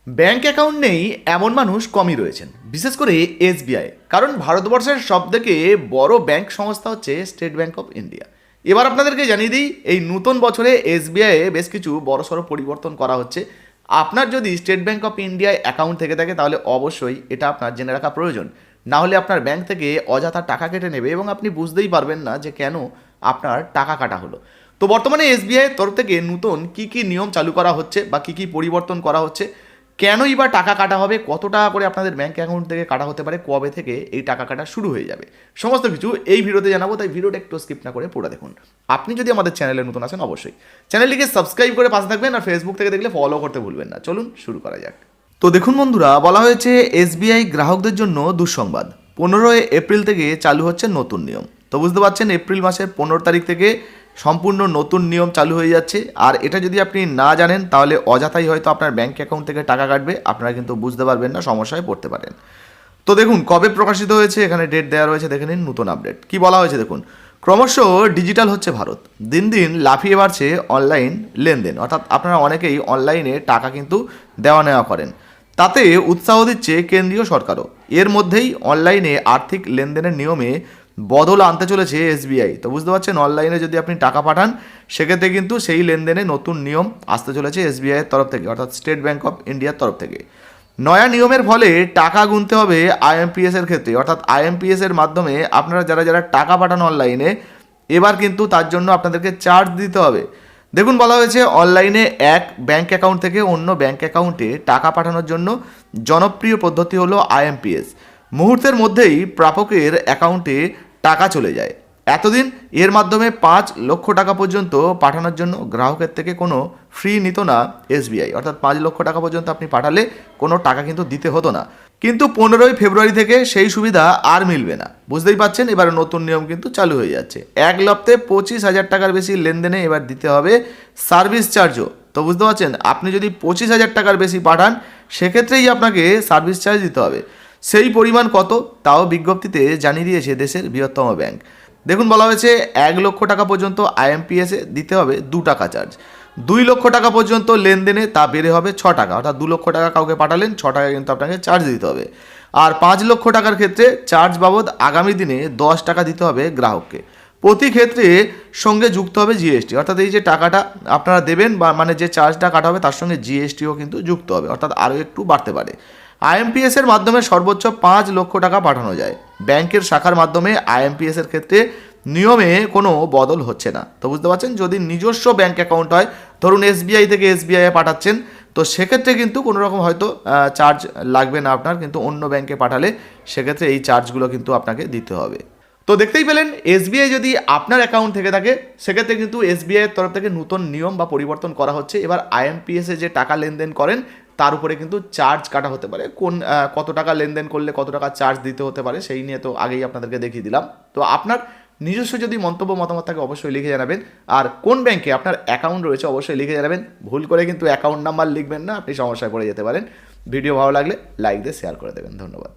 Bank account নেই এমন মানুষ কমই রয়েছেন, বিশেষ করে এসবিআই। কারণ ভারতবর্ষের সবথেকে বড় ব্যাংক সংস্থা হচ্ছে স্টেট ব্যাংক অফ ইন্ডিয়া। এবার আপনাদেরকে জানিয়ে দিই, এই নতুন বছরে এসবিআই বেশ কিছু বড়সড় পরিবর্তন করা হচ্ছে। আপনার যদি স্টেট ব্যাংক অফ ইন্ডিয়ায় অ্যাকাউন্ট থেকে থাকে তাহলে অবশ্যই এটা আপনার জেনে রাখা প্রয়োজন। না হলে আপনার ব্যাংক থেকে অযথা টাকা কেটে নেবে এবং আপনি বুঝতেই পারবেন না যে কেন আপনার টাকা কাটা হলো। তো বর্তমানে এসবিআই তরফ থেকে নতুন কী কী নিয়ম চালু করা হচ্ছে বা কী কী পরিবর্তন করা হচ্ছে, কেনই বা টাকা কাটা হবে, কত টাকা করে আপনাদের ব্যাঙ্ক অ্যাকাউন্ট থেকে কাটা হতে পারে, কবে থেকে এই টাকা কাটা শুরু হয়ে যাবে, সমস্ত কিছু এই ভিডিওতে জানাবো। তাই ভিডিওটা একটু স্কিপ না করে পুরো দেখুন। আপনি যদি আমাদের চ্যানেলে নতুন আসেন অবশ্যই চ্যানেলটিকে সাবস্ক্রাইব করে পাশে থাকবেন, আর ফেসবুক থেকে দেখলে ফলো করতে ভুলবেন না। চলুন শুরু করা যাক। তো দেখুন বন্ধুরা, বলা হয়েছে এসবিআই গ্রাহকদের জন্য দুঃসংবাদ। 15 এপ্রিল থেকে চালু হচ্ছে নতুন নিয়ম। তো বুঝতে পারছেন, এপ্রিল মাসের 15 তারিখ থেকে সম্পূর্ণ নতুন নিয়ম চালু হয়ে যাচ্ছে। আর এটা যদি আপনি না জানেন তাহলে অযথাই হয়তো আপনার ব্যাঙ্ক অ্যাকাউন্ট থেকে টাকা কাটবে, আপনারা কিন্তু বুঝতে পারবেন না, সমস্যায় পড়তে পারেন। তো দেখুন কবে প্রকাশিত হয়েছে, এখানে ডেট দেওয়া রয়েছে, দেখে নিন নতুন আপডেট কি বলা হয়েছে। দেখুন, ক্রমশ ডিজিটাল হচ্ছে ভারত, দিন দিন লাফিয়ে বাড়ছে অনলাইন লেনদেন। অর্থাৎ আপনারা অনেকেই অনলাইনে টাকা কিন্তু দেওয়া নেওয়া করেন, তাতে উৎসাহ দিচ্ছে কেন্দ্রীয় সরকারও। এর মধ্যেই অনলাইনে আর্থিক লেনদেনের নিয়মে বদল আনতে চলেছে এসবিআই। তো বুঝতে পারছেন, অনলাইনে যদি আপনি টাকা পাঠান সেক্ষেত্রে কিন্তু সেই লেনদেনে নতুন নিয়ম আসতে চলেছে এসবিআইয়ের তরফ থেকে, অর্থাৎ স্টেট ব্যাংক অফ ইন্ডিয়ার তরফ থেকে। নয়া নিয়মের ফলে টাকা গুনতে হবে আইএমপিএস এর ক্ষেত্রে, অর্থাৎ আইএমপিএস এর মাধ্যমে আপনারা যারা যারা টাকা পাঠান অনলাইনে, এবার কিন্তু তার জন্য আপনাদেরকে চার্জ দিতে হবে। দেখুন বলা হয়েছে, অনলাইনে এক ব্যাংক অ্যাকাউন্ট থেকে অন্য ব্যাংক অ্যাকাউন্টে টাকা পাঠানোর জন্য জনপ্রিয় পদ্ধতি হলো আইএমপিএস। মুহূর্তের মধ্যেই প্রাপকের অ্যাকাউন্টে টাকা চলে যায়। এতদিন এর মাধ্যমে 5 লক্ষ টাকা পর্যন্ত পাঠানোর জন্য গ্রাহকের থেকে কোনো ফ্রি নিত না এসবিআই, অর্থাৎ 5 লক্ষ টাকা পর্যন্ত আপনি পাঠালে কোনো টাকা কিন্তু দিতে হতো না। কিন্তু 15 ফেব্রুয়ারি থেকে সেই সুবিধা আর মিলবে না। বুঝতেই পারছেন, এবার নতুন নিয়ম কিন্তু চালু হয়ে যাচ্ছে। এক লপ্তে 25,000 টাকার বেশি লেনদেনে এবার দিতে হবে সার্ভিস চার্জও। তো বুঝতে পারছেন, আপনি যদি 25,000 টাকার বেশি পাঠান সেক্ষেত্রেই আপনাকে সার্ভিস চার্জ দিতে হবে। সেই পরিমাণ কত তাও বিজ্ঞপ্তিতে জানিয়ে দিয়েছে দেশের বৃহত্তম ব্যাংক। দেখুন বলা হয়েছে, 1 লক্ষ টাকা পর্যন্ত আইএমপিএসে দিতে হবে 2 টাকা চার্জ। 2 লক্ষ টাকা পর্যন্ত লেনদেনে তা বেড়ে হবে 6 টাকা, অর্থাৎ 2 লক্ষ টাকা কাউকে পাঠালেন 6 টাকা কিন্তু আপনাকে চার্জ দিতে হবে। আর 5 লক্ষ টাকার ক্ষেত্রে চার্জ বাবদ আগামী দিনে 10 টাকা দিতে হবে গ্রাহককে। প্রতি ক্ষেত্রে সঙ্গে যুক্ত হবে জিএসটি, অর্থাৎ এই যে টাকাটা আপনারা দেবেন বা মানে যে চার্জটা কাটা হবে তার সঙ্গে জিএসটিও কিন্তু যুক্ত হবে, অর্থাৎ আরও একটু বাড়তে পারে। আইএমপিএস এর মাধ্যমে সর্বোচ্চ 5 লক্ষ টাকা পাঠানো যায়। ব্যাংকের শাখার মাধ্যমে আইএমপিএস এর ক্ষেত্রে নিয়মে কোনো বদল হচ্ছে না। তো বুঝতে পারছেন, যদি নিজস্ব ব্যাংক অ্যাকাউন্ট হয়, ধরুন এসবিআই থেকে এসবিআই পাঠাচ্ছেন, তো সেক্ষেত্রে কিন্তু কোনো রকম হয়তো চার্জ লাগবে না আপনার, কিন্তু অন্য ব্যাংকে পাঠালে সেক্ষেত্রে এই চার্জগুলো কিন্তু আপনাকে দিতে হবে। তো দেখতেই পেলেন, এসবিআই যদি আপনার অ্যাকাউন্ট থেকে থাকে সেক্ষেত্রে কিন্তু এসবিআইয়ের তরফ থেকে নতুন নিয়ম বা পরিবর্তন করা হচ্ছে। এবার আইএমপিএসে যে টাকা লেনদেন করেন তার উপরে কিন্তু চার্জ কাটা হতে পারে। কত টাকা লেনদেন করলে কত টাকা চার্জ দিতে হতে পারে সেই নিয়ে তো আগেই আপনাদেরকে দেখিয়ে দিলাম। তো আপনার নিজস্ব যদি মন্তব্য মতামত থাকে অবশ্যই লিখে জানাবেন। আর কোন ব্যাংকে আপনার অ্যাকাউন্ট রয়েছে অবশ্যই লিখে জানাবেন। ভুল করে কিন্তু অ্যাকাউন্ট নাম্বার লিখবেন না, আপনি সমস্যায় পড়ে যেতে পারেন। ভিডিও ভালো লাগলে লাইক দিয়ে শেয়ার করে দেবেন। ধন্যবাদ।